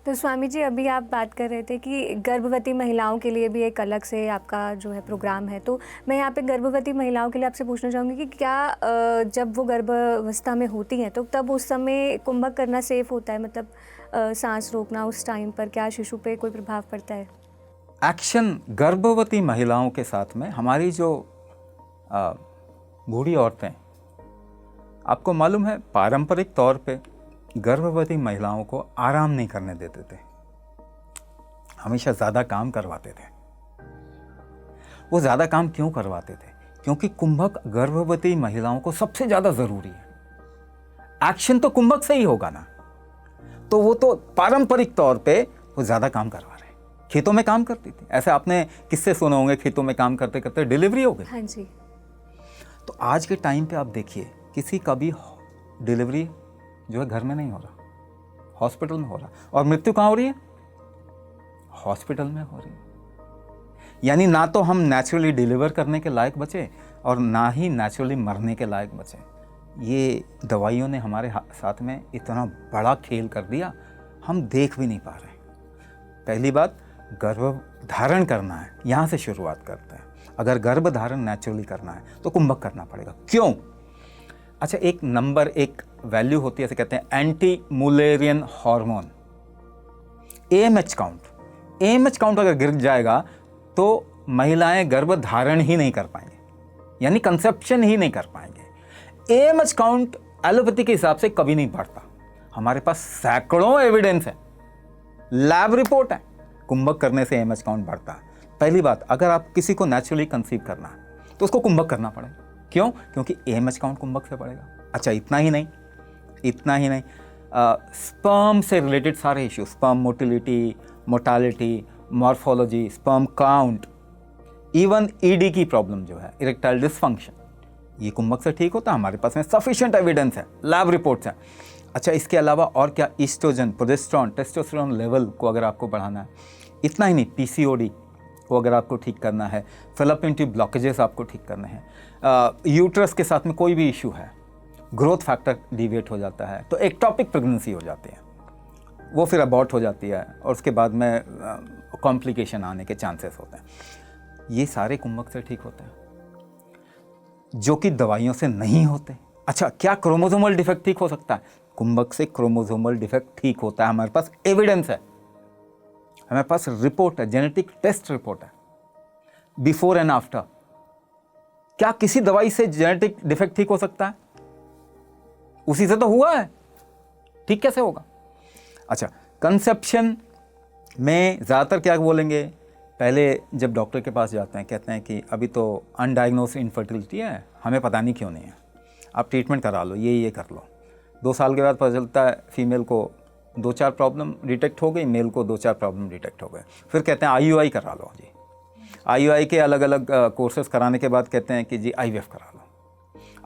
तो स्वामी जी, अभी आप बात कर रहे थे कि गर्भवती महिलाओं के लिए भी एक अलग से आपका जो है प्रोग्राम है, तो मैं यहाँ पे गर्भवती महिलाओं के लिए आपसे पूछना चाहूँगी कि क्या जब वो गर्भावस्था में होती हैं तो तब उस समय कुंभक करना सेफ़ होता है? मतलब सांस रोकना उस टाइम पर क्या शिशु पे कोई प्रभाव पड़ता है? एक्शन गर्भवती महिलाओं के साथ में हमारी जो बूढ़ी औरतें, आपको मालूम है पारंपरिक तौर पे गर्भवती महिलाओं को आराम नहीं करने देते थे, हमेशा ज़्यादा काम करवाते थे। वो ज़्यादा काम क्यों करवाते थे? क्योंकि कुंभक गर्भवती महिलाओं को सबसे ज़्यादा ज़रूरी है। एक्शन तो कुंभक से ही होगा ना, तो वो तो पारंपरिक तौर पे वो ज़्यादा काम करवा रहे हैं। खेतों में काम करती थी, ऐसे आपने किससे सुने होंगे, खेतों में काम करते करते डिलीवरी हो गई। हाँ जी। तो आज के टाइम पे आप देखिए, किसी का भी डिलीवरी जो है घर में नहीं हो रहा, हॉस्पिटल में हो रहा, और मृत्यु कहाँ हो रही है? हॉस्पिटल में हो रही है। यानी ना तो हम नेचुरली डिलीवर करने के लायक बचे और ना ही नेचुरली मरने के लायक बचे। ये दवाइयों ने हमारे साथ में इतना बड़ा खेल कर दिया, हम देख भी नहीं पा रहे। पहली बात, गर्भ धारण करना है, यहाँ से शुरुआत करते हैं। अगर गर्भ धारण नेचुरली करना है तो कुंभक करना पड़ेगा। क्यों? अच्छा, एक वैल्यू होती है, ऐसे कहते हैं anti Mullerian hormone, AMH count. AMH count अगर गिर जाएगा तो महिलाएं गर्भ धारण ही नहीं कर पाएंगे, यानी कंसेप्शन ही नहीं कर पाएंगे। AMH काउंट एलोपैथी के हिसाब से कभी नहीं बढ़ता। हमारे पास सैकड़ों एविडेंस है, लैब रिपोर्ट है, कुंभक करने से AMH काउंट बढ़ता है। पहली बात, अगर आप किसी को नेचुरली कंसीव करना है तो उसको कुंभक करना पड़ेगा। क्यों? क्योंकि AMH काउंट कुंभक से बढ़ेगा। अच्छा, इतना ही नहीं, स्पर्म से रिलेटेड सारे issue, sperm motility, mortality, morphology, sperm count, even ED की प्रॉब्लम जो है, इरेक्टाइल डिसफंक्शन, ये कुंभक से ठीक होता है। हमारे पास में सफिशिएंट एविडेंस है, लैब रिपोर्ट्स हैं। अच्छा, इसके अलावा और क्या? ईस्ट्रोजन, प्रोजेस्टेरोन, टेस्टोस्टेरोन लेवल को अगर आपको बढ़ाना है, इतना ही नहीं, PCOD को अगर आपको ठीक करना है, फेलोपियन ट्यूब ब्लॉकेजेस आपको ठीक करने हैं, यूट्रस के साथ में कोई भी इशू है, ग्रोथ फैक्टर डिविएट हो जाता है, तो एक्टोपिक प्रेगनेंसी हो जाती है, वो फिर अबॉर्ट हो जाती है और उसके बाद में कॉम्प्लिकेशन आने के चांसेस होते हैं। ये सारे कुंभक से ठीक होते हैं, जो कि दवाइयों से नहीं होते। अच्छा, क्या क्रोमोसोमल डिफेक्ट ठीक हो सकता है? कुंभक से क्रोमोसोमल डिफेक्ट ठीक होता है। हमारे पास एविडेंस है, हमारे पास रिपोर्ट है, जेनेटिक टेस्ट रिपोर्ट है, बिफोर एंड आफ्टर। क्या किसी दवाई से जेनेटिक डिफेक्ट ठीक हो सकता है? उसी से तो हुआ है, ठीक कैसे होगा? अच्छा, कंसेप्शन में ज़्यादातर क्या बोलेंगे, पहले जब डॉक्टर के पास जाते हैं कहते हैं कि अभी तो अनडायग्नोस्ड इनफर्टिलिटी है, हमें पता नहीं क्यों नहीं है, आप ट्रीटमेंट करा लो, ये कर लो। 2 साल के बाद पता चलता है फीमेल को 2-4 प्रॉब्लम डिटेक्ट हो गई, मेल को 2-4 प्रॉब्लम डिटेक्ट हो गए। फिर कहते हैं IUI करा लो जी। IUI के अलग अलग कोर्सेज कराने के बाद कहते हैं कि जी IVF करा लो।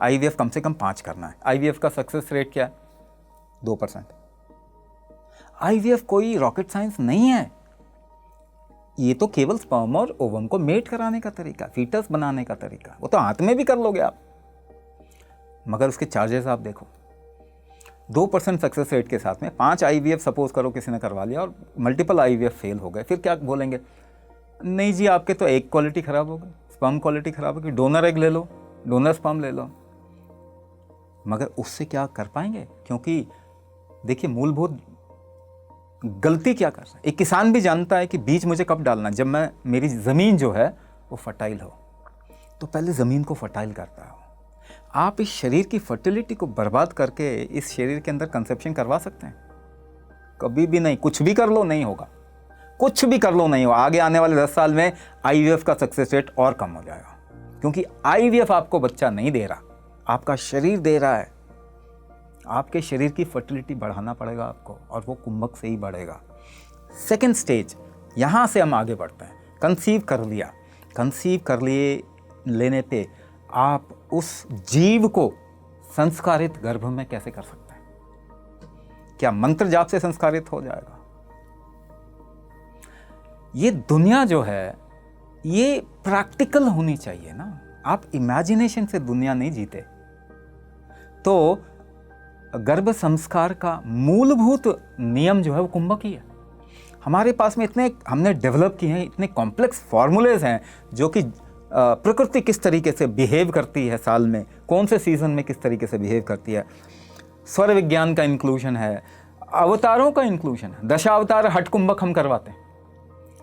IVF कम से कम 5 करना है। IVF का सक्सेस रेट क्या है? 2%। IVF कोई रॉकेट साइंस नहीं है, ये तो केवल स्पर्म और ओवम को मेट कराने का तरीका, फीटस बनाने का तरीका, वो तो हाथ में भी कर लोगे आप, मगर उसके चार्जेस आप देखो। 2% सक्सेस रेट के साथ में 5 IVF सपोज करो किसी ने करवा लिया और मल्टीपल IVF फेल हो गए, फिर क्या बोलेंगे? नहीं जी, आपके तो एग क्वालिटी ख़राब हो गई, स्पर्म क्वालिटी ख़राब हो गई, डोनर एग ले लो, डोनर स्पर्म ले लो। मगर उससे क्या कर पाएंगे? क्योंकि देखिए, मूलभूत गलती क्या कर रहा है, एक किसान भी जानता है कि बीज मुझे कब डालना है, जब मेरी ज़मीन जो है वो फर्टाइल हो। तो पहले ज़मीन को फर्टाइल करता हो। आप इस शरीर की फर्टिलिटी को बर्बाद करके इस शरीर के अंदर कंसेप्शन करवा सकते हैं? कभी भी नहीं। कुछ भी कर लो नहीं होगा, कुछ भी कर लो नहीं होगा। आगे आने वाले 10 साल में IVF का सक्सेस रेट और कम हो जाएगा, क्योंकि IVF आपको बच्चा नहीं दे रहा, आपका शरीर दे रहा है। आपके शरीर की फर्टिलिटी बढ़ाना पड़ेगा आपको, और वो कुंभक से ही बढ़ेगा। सेकेंड स्टेज, यहाँ से हम आगे बढ़ते हैं। कंसीव कर लेने पे आप उस जीव को संस्कारित गर्भ में कैसे कर सकते हैं? क्या मंत्र जाप से संस्कारित हो जाएगा? ये दुनिया जो है ये प्रैक्टिकल होनी चाहिए ना। आप इमेजिनेशन से दुनिया नहीं जीते। तो गर्भ संस्कार का मूलभूत नियम जो है वो कुंभक ही है। हमारे पास में इतने हमने डेवलप किए हैं, इतने कॉम्प्लेक्स फार्मूलेज हैं जो कि प्रकृति किस तरीके से बिहेव करती है साल में, कौन से सीज़न में किस तरीके से बिहेव करती है। स्वर विज्ञान का इंक्लूजन है, अवतारों का इंक्लूजन है। दशावतार हठ कुंभक हम करवाते हैं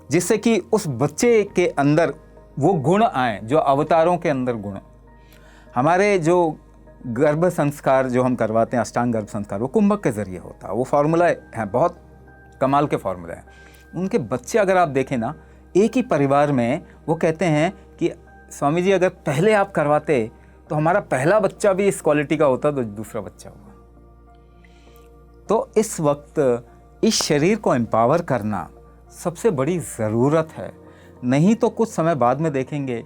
जिससे कि उस बच्चे के अंदर वो गुण आए जो अवतारों के अंदर गुण। हमारे जो गर्भ संस्कार जो हम करवाते हैं, अष्टांग गर्भ संस्कार, वो कुंभक के ज़रिए होता है। वो फार्मूला हैं, बहुत कमाल के फार्मूला हैं। उनके बच्चे अगर आप देखें ना, एक ही परिवार में वो कहते हैं कि स्वामी जी अगर पहले आप करवाते तो हमारा पहला बच्चा भी इस क्वालिटी का होता तो दूसरा बच्चा हुआ। तो इस वक्त इस शरीर को एम्पावर करना सबसे बड़ी ज़रूरत है। नहीं तो कुछ समय बाद में देखेंगे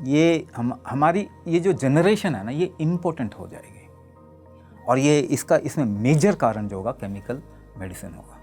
ये हमारी ये जो जनरेशन है ना, ये इम्पोर्टेंट हो जाएगी। और ये इसमें मेजर कारण जो होगा केमिकल मेडिसिन होगा।